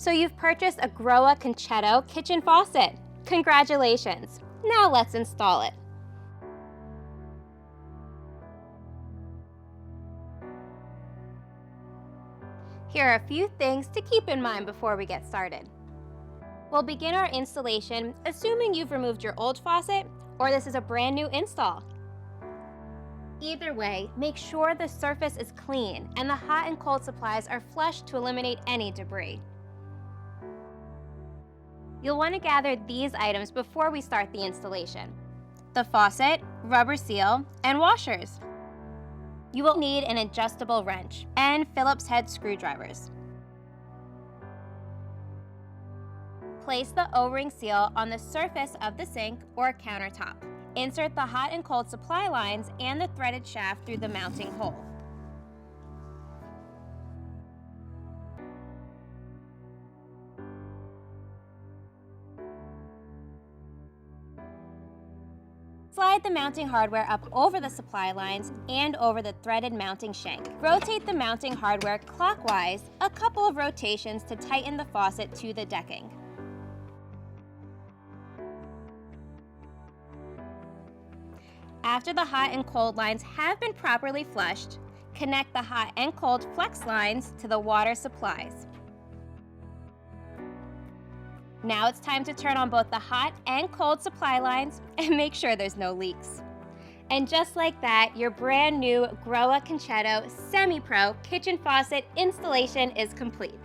So you've purchased a GROHE Concetto kitchen faucet. Congratulations! Now let's install it. Here are a few things to keep in mind before we get started. We'll begin our installation assuming you've removed your old faucet or this is a brand new install. Either way, make sure the surface is clean and the hot and cold supplies are flushed to eliminate any debris. You'll want to gather these items before we start the installation: the faucet, rubber seal, and washers. You will need an adjustable wrench and Phillips head screwdrivers. Place the O-ring seal on the surface of the sink or countertop. Insert the hot and cold supply lines and the threaded shaft through the mounting hole. Slide the mounting hardware up over the supply lines and over the threaded mounting shank. Rotate the mounting hardware clockwise a couple of rotations to tighten the faucet to the decking. After the hot and cold lines have been properly flushed, connect the hot and cold flex lines to the water supplies. Now it's time to turn on both the hot and cold supply lines and make sure there's no leaks. And just like that, your brand new GROHE Concetto Semi-Pro kitchen faucet installation is complete.